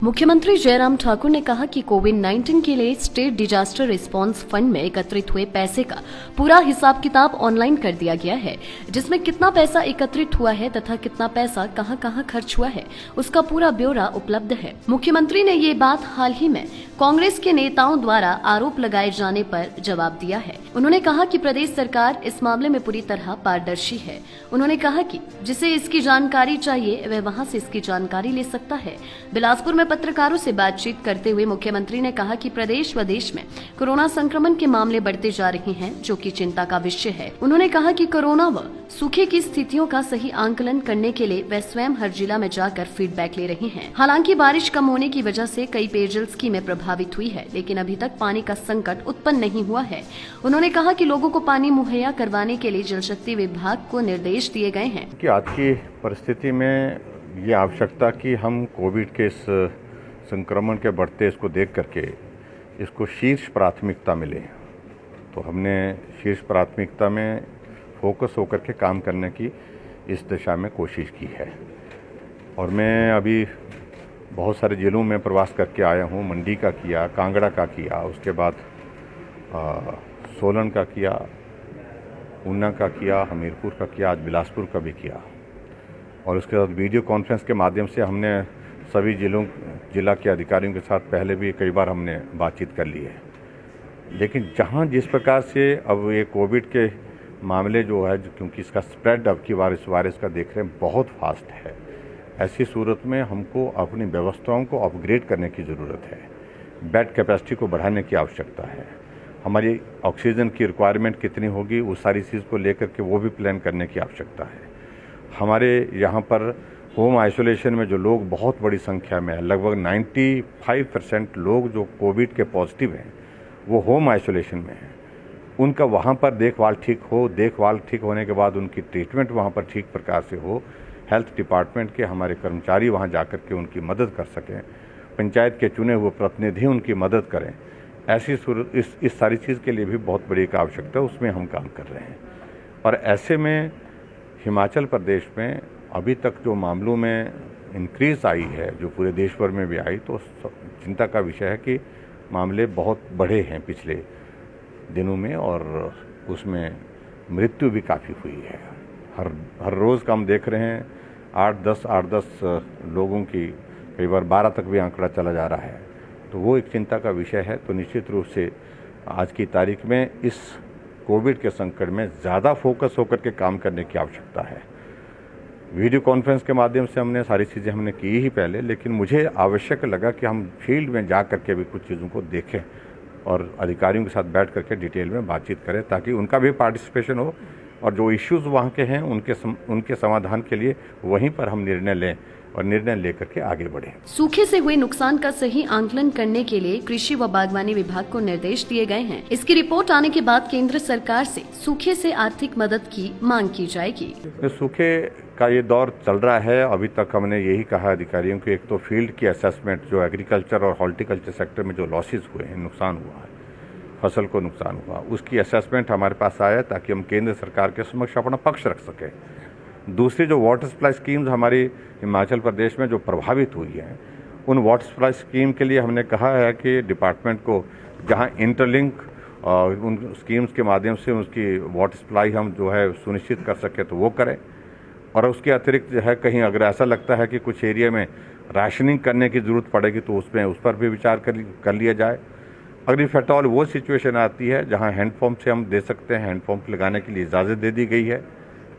मुख्यमंत्री जयराम ठाकुर ने कहा कि कोविड-19 के लिए स्टेट डिजास्टर रिस्पांस फंड में एकत्रित हुए पैसे का पूरा हिसाब किताब ऑनलाइन कर दिया गया है, जिसमें कितना पैसा एकत्रित हुआ है तथा कितना पैसा कहां-कहां खर्च हुआ है, उसका पूरा ब्यौरा उपलब्ध है। मुख्यमंत्री ने ये बात हाल ही में कांग्रेस के नेताओं द्वारा आरोप लगाए जाने पर जवाब दिया है। उन्होंने कहा कि प्रदेश सरकार इस मामले में पूरी तरह पारदर्शी है। उन्होंने कहा कि जिसे इसकी जानकारी चाहिए वह वहां से इसकी जानकारी ले सकता है। बिलासपुर में पत्रकारों से बातचीत करते हुए मुख्यमंत्री ने कहा कि प्रदेश व देश में कोरोना संक्रमण के मामले बढ़ते जा रहे हैं, जो कि चिंता का विषय है। उन्होंने कहा कि कोरोना व सूखे की स्थितियों का सही आंकलन करने के लिए वे स्वयं हर जिला में जाकर फीडबैक ले रहे हैं। हालांकि बारिश कम होने की वजह से कई पेयजल स्कीमें प्रभावित हुई है, लेकिन अभी तक पानी का संकट उत्पन्न नहीं हुआ है। उन्होंने कहा कि लोगों को पानी मुहैया करवाने के लिए जल शक्ति विभाग को निर्देश दिए गए हैं कि आज की परिस्थिति में ये आवश्यकता कि हम कोविड के इस संक्रमण के बढ़ते इसको देख करके इसको शीर्ष प्राथमिकता मिले, तो हमने शीर्ष प्राथमिकता में फोकस होकर के काम करने की इस दिशा में कोशिश की है। और मैं अभी बहुत सारे जिलों में प्रवास करके आया हूँ। मंडी का किया, कांगड़ा का किया, उसके बाद सोलन का किया, ऊना का किया, हमीरपुर का किया, आज बिलासपुर का भी किया। और उसके बाद वीडियो कॉन्फ्रेंस के माध्यम से हमने सभी जिला के अधिकारियों के साथ पहले भी कई बार हमने बातचीत कर ली है। लेकिन जहाँ जिस प्रकार से अब ये कोविड के मामले जो है, क्योंकि इसका स्प्रेड अब की बार इस वायरस का देख रहे हैं बहुत फास्ट है, ऐसी सूरत में हमको अपनी व्यवस्थाओं को अपग्रेड करने की ज़रूरत है। बेड कैपेसिटी को बढ़ाने की आवश्यकता है। हमारी ऑक्सीजन की रिक्वायरमेंट कितनी होगी, उस सारी चीज़ को लेकर के वो भी प्लान करने की आवश्यकता है। हमारे यहाँ पर होम आइसोलेशन में जो लोग बहुत बड़ी संख्या में है, लगभग 95% लोग जो कोविड के पॉजिटिव हैं वो होम आइसोलेशन में हैं। उनका वहाँ पर देखभाल ठीक हो, देखभाल ठीक होने के बाद उनकी ट्रीटमेंट वहाँ पर ठीक प्रकार से हो, हेल्थ डिपार्टमेंट के हमारे कर्मचारी वहाँ जाकर के उनकी मदद कर सकें, पंचायत के चुने हुए प्रतिनिधि उनकी मदद करें। ऐसी सूरत इस सारी चीज़ के लिए भी बहुत बड़ी एक आवश्यकता है, उसमें हम काम कर रहे हैं। और ऐसे में हिमाचल प्रदेश में अभी तक जो मामलों में इंक्रीज़ आई है, जो पूरे देश भर में भी आई, तो चिंता का विषय है कि मामले बहुत बढ़े हैं पिछले दिनों में, और उसमें मृत्यु भी काफ़ी हुई है। हर रोज़ का हम देख रहे हैं 8-10 लोगों की, कई बार 12 तक भी आंकड़ा चला जा रहा है। तो वो एक चिंता का विषय है। तो निश्चित रूप से आज की तारीख में इस कोविड के संकट में ज़्यादा फोकस होकर के काम करने की आवश्यकता है। वीडियो कॉन्फ्रेंस के माध्यम से हमने सारी चीज़ें हमने की ही पहले, लेकिन मुझे आवश्यक लगा कि हम फील्ड में जा करके भी कुछ चीज़ों को देखें और अधिकारियों के साथ बैठ करके डिटेल में बातचीत करें, ताकि उनका भी पार्टिसिपेशन हो और जो इश्यूज़ वहाँ के हैं उनके समाधान के लिए वहीं पर हम निर्णय लें और निर्णय लेकर के आगे बढ़े। सूखे से हुए नुकसान का सही आंकलन करने के लिए कृषि व बागवानी विभाग को निर्देश दिए गए हैं। इसकी रिपोर्ट आने के बाद केंद्र सरकार से सूखे से आर्थिक मदद की मांग की जाएगी। सूखे का ये दौर चल रहा है। अभी तक हमने यही कहा अधिकारियों को, एक तो फील्ड की असेसमेंट, जो एग्रीकल्चर और हॉर्टिकल्चर सेक्टर में जो लॉसेस हुए हैं, नुकसान हुआ है, फसल को नुकसान हुआ, उसकी असेसमेंट हमारे पास आया ताकि हम केंद्र सरकार के समक्ष अपना पक्ष रख सकें। दूसरी जो वाटर सप्लाई स्कीम्स हमारी हिमाचल प्रदेश में जो प्रभावित हुई हैं, उन वाटर सप्लाई स्कीम के लिए हमने कहा है कि डिपार्टमेंट को जहां इंटरलिंक उन स्कीम्स के माध्यम से उसकी वाटर सप्लाई हम जो है सुनिश्चित कर सकें तो वो करें। और उसके अतिरिक्त जो है, कहीं अगर ऐसा लगता है कि कुछ एरिया में राशनिंग करने की ज़रूरत पड़ेगी तो उसमें उस पर भी विचार कर लिया जाए। अगर इफ एट ऑल वो सिचुएशन आती है जहाँ हैंडपम्प से हम दे सकते हैं, हैंडपम्प लगाने के लिए इजाज़त दे दी गई है,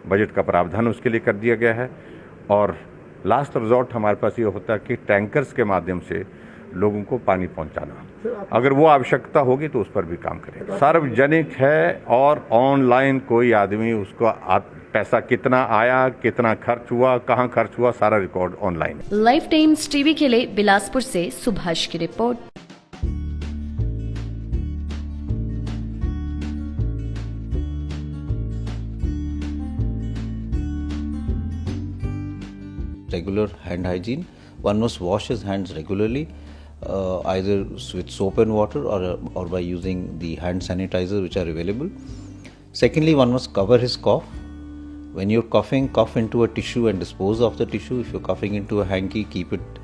बजट का प्रावधान उसके लिए कर दिया गया है। और लास्ट रिजॉर्ट हमारे पास ये होता है कि टैंकर्स के माध्यम से लोगों को पानी पहुंचाना, अगर वो आवश्यकता होगी तो उस पर भी काम करें। सार्वजनिक है और ऑनलाइन कोई आदमी उसको पैसा कितना आया, कितना खर्च हुआ, कहाँ खर्च हुआ, सारा record online. Life times TV के लिए बिलासपुर से सुभाष की report. Regular hand hygiene. One must wash his hands regularly, either with soap and water or by using the hand sanitizer which are available. Secondly, one must cover his cough. When you're coughing, cough into a tissue and dispose of the tissue. If you're coughing into a hanky, keep it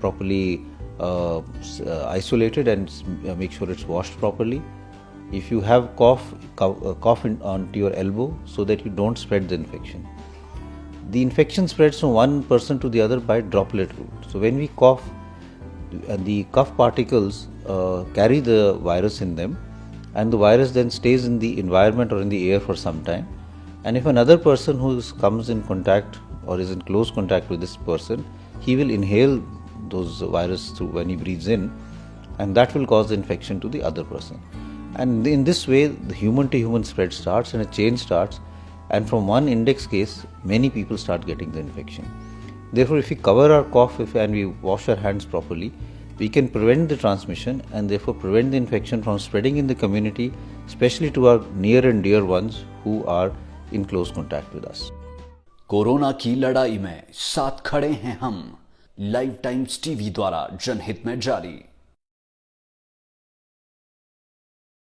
properly isolated and make sure it's washed properly. If you have cough onto your elbow, so that you don't spread the infection. The infection spreads from one person to the other by droplet route. So when we cough, the cough particles carry the virus in them, and the virus then stays in the environment or in the air for some time. And if another person who comes in contact or is in close contact with this person, he will inhale those virus through when he breathes in, and that will cause the infection to the other person. And in this way, the human to human spread starts and a chain starts, and from one index case, many people start getting the infection. Therefore, if we cover our cough and we wash our hands properly, we can prevent the transmission and therefore prevent the infection from spreading in the community, especially to our near and dear ones who are in close contact with us. Corona की लड़ाई में साथ खड़े हैं हम। Live times TV द्वारा जनहित में जारी।